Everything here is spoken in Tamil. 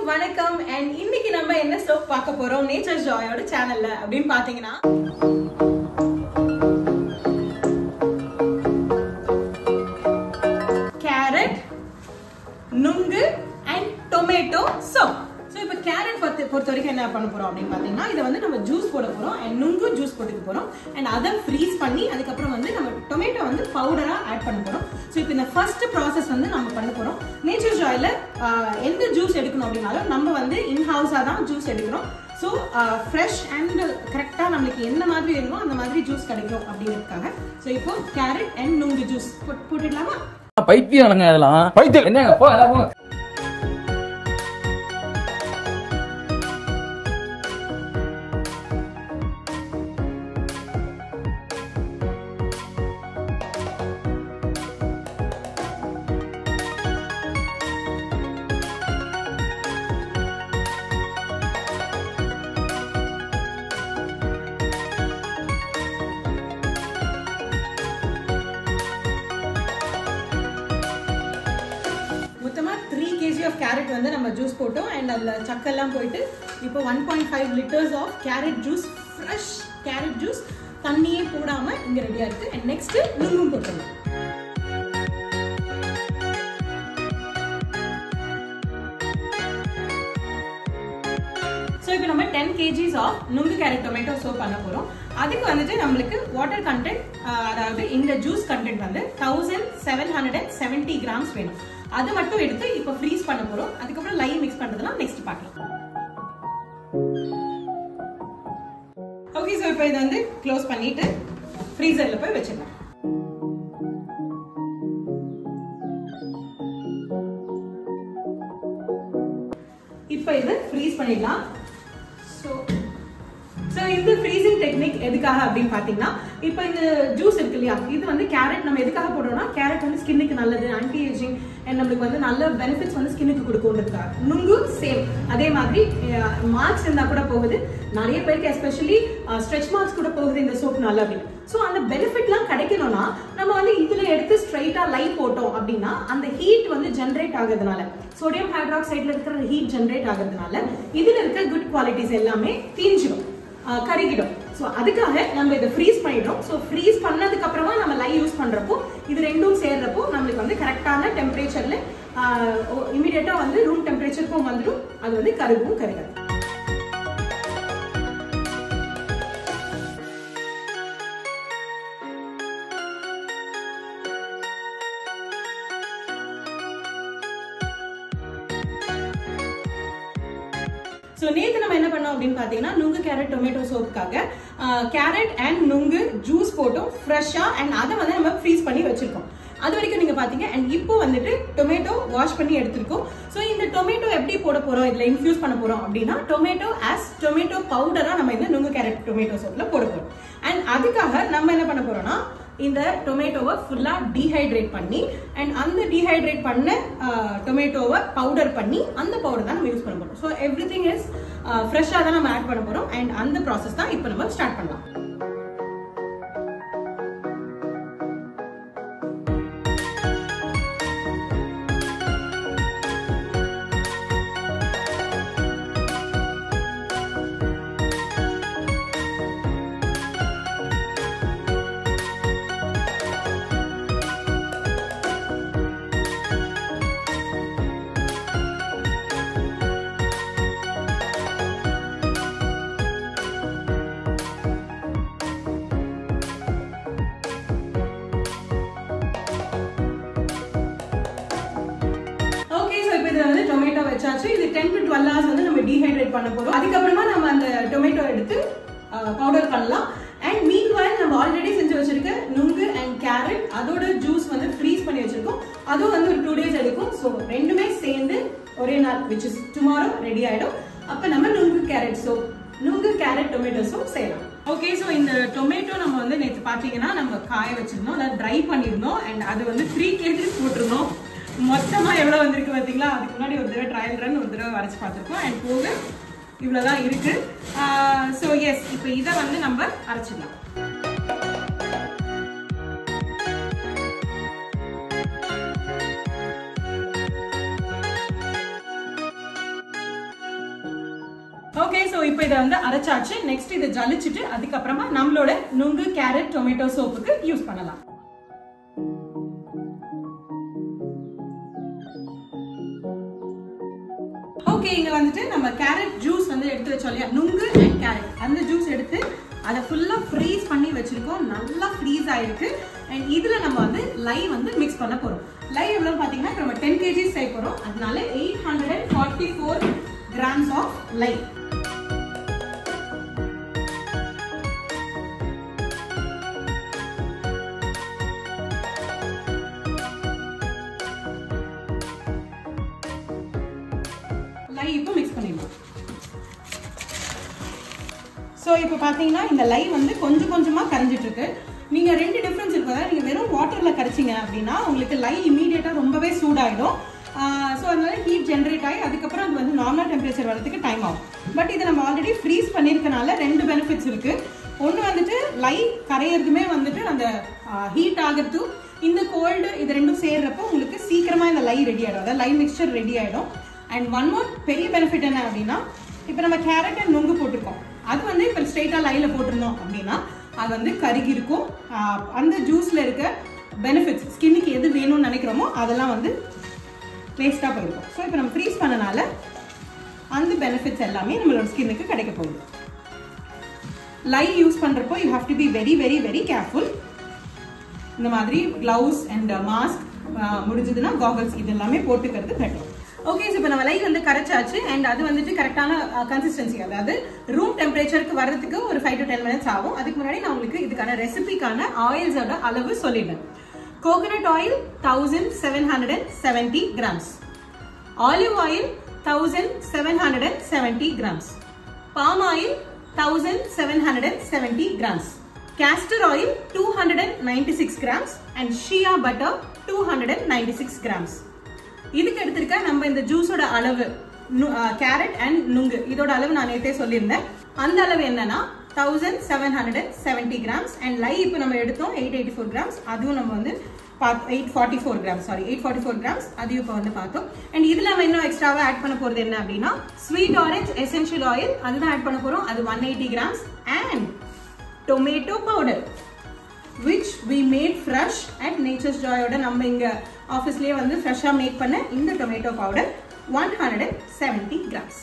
வணக்கம் and இன்னைக்கு நம்ம என்ன ஸ்லோக் பார்க்க போறோம் நேச்சர் ஜாயோட சேனல்ல அப்படினு பாத்தீங்கன்னா கேரட் நுங்கு and tomato soup. So இப்போ கேரட் பொறுத்த வரைக்கும் என்ன பண்ண போறோம் அப்படினு பாத்தீங்கன்னா இத வந்து நம்ம ஜூஸ் போட போறோம் and நுங்கு ஜூஸ் போட்டுக்க போறோம் and அத ஃப்ரீஸ் பண்ணி அதுக்கு அப்புறம் வந்து நம்ம டொமேட்டோ வந்து பவுடரா ஆட் பண்ண போறோம். சோ இப்போ இந்த ஃபர்ஸ்ட் process வந்து நம்ம பண்ண போறோம். நேச்சர் ஜாய்ல எந்த ஜூஸ் எடுக்கணும் அப்படினாலும் நம்ம வந்து இன் ஹவுஸா தான் ஜூஸ் எடுக்கறோம். சோ ஃப்ரெஷ் அண்ட் கரெக்ட்டா நமக்கு என்ன மாதிரி வேணுமோ அந்த மாதிரி ஜூஸ் கிடைக்கும் அப்படிங்கிறதுக்காக சோ இப்போ கேரட் and நுங்கு ஜூஸ் போட்டுடலாமா? பைத்தியம்ங்க அதெல்லாம். பைத்தியம் என்னங்க போ எல்லாம் போ. மொத்தமா 3 kg of carrot வந்து நம்ம ஜூஸ் போட்டோம் and அதுல சக்கெல்லாம் போயிட்டு இப்போ 1.5 liters of carrot juice fresh carrot juice தண்ணியே போடாம இங்க ரெடியா இருக்கு and next நுங்கும் போட்டுறோம். சோ இப்போ நம்ம 10 kgs of நுங்கு carrot tomato soup பண்ண போறோம். அதுக்கு வந்துட்டு நமக்கு வாட்டர் கண்டென்ட் அதாவது இந்த ஜூஸ் கண்டென்ட் வந்து 1770 grams வேணும். அது மட்டும் எடுத்து இப்போ ஃப்ரீஸ் பண்ண போறோம். அதுக்கு அப்புறம் லைம் மிக்ஸ் பண்றதெல்லாம் நெக்ஸ்ட் பார்க்கலாம். ஓகே சோ இப்போ இத வந்து க்ளோஸ் பண்ணிட்டு ஃப்ரீசர்ல போய் வெச்சிடலாம். இப்போ இத ஃப்ரீஸ் பண்ணிடலாம். சோ இந்த ஃப்ரீசிங் டெக்னிக் எதுக்காக அப்படினு பாத்தீங்கன்னா இப்போ இந்த ஜூஸ் இருக்கு இல்லையா இது வந்து கேரட் நம்ம எதுக்காக போடுறோம்னா கேரட் வந்து ஸ்கின்னுக்கு நல்லது ஆன்டி ஏஜிங் and நமக்கு வந்து நல்ல பெனிஃபிட்ஸ் வந்து ஸ்கின்னுக்கு கொடுக்கும்ன்றதுக்காக. நுங்கு சேம் அதே மாதிரி மார்க்ஸ் இருந்தா கூட போகுது நிறைய பேருக்கு எஸ்பெஷலி ஸ்ட்ரெச் மார்க்ஸ் கூட போகுது இந்த சோப் நல்லா அப்படின்னு. சோ அந்த பெனிஃபிட்லாம் கிடைக்கணும்னா நம்ம வந்து இதுல எடுத்து ஸ்ட்ரைட்டா லைட் போட்டோம் அப்படின்னா அந்த ஹீட் வந்து ஜெனரேட் ஆகுறதுனால சோடியம் ஹைட்ராக்சைட்ல இருக்கிற ஹீட் ஜெனரேட் ஆகுறதுனால இதுல இருக்க குட் குவாலிட்டிஸ் எல்லாமே தீஞ்சிடும் கருகிடும். சோ அதுக்காக நம்ம இத ஃப்ரீஸ் பண்ணிடுறோம். சோ ஃப்ரீஸ் பண்ணதுக்கு அப்புறமா நம்ம லை யூஸ் பண்றப்போ இது ரெண்டும் சேர்றப்போ நமக்கு வந்து கரெக்டான டெம்பரேச்சர்ல இமிடியேட்டா வந்து ரூம் டெம்பரேச்சருக்கும் வந்துடும். அது வந்து கருகும் கருகாது. சோ நேத்து நம்ம என்ன பண்ணோம் அப்படினு பாத்தீங்கன்னா நுங்கு கேரட் டொமேட்டோ சோப்புக்காக கேரட் அண்ட் நுங்கு ஜூஸ் போட்டோம் ஃப்ரெஷ்ஷா and அதை வந்து நம்ம ஃப்ரீஸ் பண்ணி வச்சிருக்கோம். அது வரைக்கும் நீங்க பாத்தீங்க and இப்போ வந்துட்டு டொமேட்டோ வாஷ் பண்ணி எடுத்துருக்கோம். சோ இந்த டொமேட்டோ எப்படி போட போறோம் இதுல இன்ஃபியூஸ் பண்ண போறோம் அப்படின்னா டொமேட்டோ ஆஸ் டொமேட்டோ பவுடரா நம்ம இந்த நுங்கு கேரட் டொமேட்டோ சோப்ல போட போறோம். and அதுக்காக நம்ம என்ன பண்ண போறோம்னா இந்த டொமேட்டோவை ஃபுல்லா டீஹைட்ரேட் பண்ணி and அந்த டீஹைட்ரேட் பண்ண டொமேட்டோவை பவுடர் பண்ணி அந்த பவுடர் தான் நம்ம யூஸ் பண்ண போறோம். ஸோ எவ்ரிதிங் இஸ் ஃப்ரெஷ்ஷாக தான் நம்ம ஆட் பண்ண போறோம் and அந்த ப்ராசஸ் தான் இப்போ நம்ம ஸ்டார்ட் பண்ணலாம். இது வந்து டொமேட்டோ வச்சாச்சு. இது 10 to 12 hours வந்து நம்ம டீஹைட்ரேட் பண்ண போறோம். அதுக்கு அப்புறமா நம்ம அந்த டொமேட்டோ எடுத்து பவுடர் பண்ணலாம். அண்ட் மீன்வைல் நம்ம ஆல்ரெடி செஞ்சு வச்சிருக்க நுங்கு அண்ட் கேரட் அதோட ஜூஸ் வந்து ஃப்ரீஸ் பண்ணி வச்சிருக்கோம். அதுவும் வந்து ஒரு 2 days எடுக்கும். ஸோ ரெண்டுமே சேர்ந்து ஒரே நாள் which is tomorrow ரெடி ஆயிடும். அப்ப நம்ம நுங்கு கேரட் டொமேட்டோ சூப் செய்யலாம். ஓகே ஸோ இந்த டொமேட்டோ நம்ம வந்து நேற்று பார்த்தீங்கன்னா நம்ம காய வச்சிருந்தோம் அதாவது ட்ரை பண்ணியிருந்தோம் அண்ட் அது வந்து 3 kg போட்டிருந்தோம். மொத்தமா எவ்வளவு வந்திருக்கு பாத்தீங்களா? அதுக்கு முன்னாடி ஒரு தடவை ட்ரையல் ரன் ஒரு தடவை வரைச்சு பார்த்துருக்கோம் அண்ட் போக இவ்வளவுதான் இருக்கு. ஸோ எஸ் இப்போ இதை வந்து நம்ம அரைச்சிடலாம். ஓகே, சோ இப்போ இத வந்து அரைச்சாச்சு. நெக்ஸ்ட் இத ஜலிச்சிட்டு அதுக்கு அப்புறமா நம்மளோட நுங்கு கேரட் டொமேட்டோ சோப்புக்கு யூஸ் பண்ணலாம். ஓகே, இங்க வந்துட்டு நம்ம கேரட் ஜூஸ் வந்து எடுத்து வச்சோம் இல்லையா, நுங்கு அண்ட் கேரட், அந்த ஜூஸ் எடுத்து அதை ஃபுல்லா ஃப்ரீஸ் பண்ணி வச்சிருக்கோம். நல்லா ஃப்ரீஸ் ஆயிருக்கு. அண்ட் இதுல நம்ம வந்து லை வந்து மிக்ஸ் பண்ண போறோம். லை எவ்வளவு பாத்தீங்கன்னா நம்ம 10 kg செய்ய போறோம். அதனால 844 grams of லை. லை இப்போ மிக்ஸ் பண்ணிடலாம். ஸோ இப்போ பார்த்தீங்கன்னா இந்த லை வந்து கொஞ்சம் கொஞ்சமாக கரைஞ்சிட்டு இருக்கு. நீங்கள் 2 டிஃப்ரென்ஸ் இருக்கு. அதாவது நீங்கள் வெறும் வாட்டரில் கரைச்சிங்க அப்படின்னா உங்களுக்கு லை இமீடியட்டாக ரொம்பவே சூடாகிடும். ஸோ அதனால ஹீட் ஜென்ரேட் ஆகி அதுக்கப்புறம் அது வந்து நார்மல் டெம்பரேச்சர் வரதுக்கு டைம் ஆகும். பட் இதை நம்ம ஆல்ரெடி ஃப்ரீஸ் பண்ணியிருக்கனால 2 பெனிஃபிட்ஸ் இருக்கு. ஒன்று வந்துட்டு லை கரையிறதுமே வந்துட்டு அந்த ஹீட் ஆகிறது, இந்த கோல்டு இது ரெண்டும் சேர்றப்போ உங்களுக்கு சீக்கிரமாக இந்த லை ரெடி ஆகிடும். அதாவது லை மிக்சர் ரெடி ஆகிடும். அண்ட் ஒன் மோர் பெரிய பெனிஃபிட் என்ன அப்படின்னா, இப்போ நம்ம கேரட் அண்ட் நுங்கு போட்டிருக்கோம். அது வந்து இப்போ ஸ்ட்ரெயிட்டாக லைல போட்டிருந்தோம் அப்படின்னா அது வந்து கருகி இருக்கும். அந்த ஜூஸில் இருக்க பெனிஃபிட்ஸ் ஸ்கின்னுக்கு எது வேணும்னு நினைக்கிறோமோ அதெல்லாம் வந்து வேஸ்ட்டாக போயிருக்கும். ஸோ இப்போ நம்ம ஃப்ரீஸ் பண்ணனால அந்த பெனிஃபிட்ஸ் எல்லாமே நம்மளோட ஸ்கின்னுக்கு கிடைக்க போகுது. லை யூஸ் பண்ணுறப்போ you have to be very very very careful. இந்த மாதிரி க்ளவுஸ் அண்ட் மாஸ்க், முடிஞ்சதுன்னா காகல்ஸ், இது எல்லாமே போட்டுக்கிறது பெட்டர். ஓகே, இப்போ நம்ம லை வந்து கரைச்சாச்சு. அண்ட் அது வந்துட்டு கரெக்டான கன்சிஸ்டன்சி, அதாவது ரூம் டெம்பரேச்சருக்கு வர்றதுக்கு ஒரு 5 to 10 minutes ஆகும். அதுக்கு முன்னாடி நான் உங்களுக்கு இதுக்கான ரெசிபிக்கான ஆயில்ஸோட அளவு சொல்லிடுறேன். Coconut oil 1770 grams, olive oil 1770 grams, palm oil 1770 grams, castor oil 296 grams and shea butter 296 grams. இதுக்கு எடுத்திருக்க நம்ம இந்த ஜூஸோட அளவு, கேரட் அண்ட் நுங்கு இதோட அளவு நான் நேத்தே சொல்லியிருந்தேன். அந்த அளவு என்னன்னா 1770 grams. அண்ட் லை இப்போ நம்ம எடுத்தோம் 884 grams. அதுவும் நம்ம வந்து 844 grams அதையும் இப்போ வந்து பார்த்தோம். அண்ட் இதுல நம்ம இன்னும் எக்ஸ்ட்ராவா ஆட் பண்ண போறது என்ன அப்படின்னா ஸ்வீட் ஆரஞ்ச் எசென்ஷியல் ஆயில், அதுதான் ஆட் பண்ண போறோம். அது 180 grams. And tomato powder which we made fresh at Nature's Joy ஓட நம்ம இங்க ஆஃபீஸ்லயே வந்து ஃப்ரெஷ்ஷா மேக் பண்ண இந்த டொமேட்டோ பவுடர் 170 grams.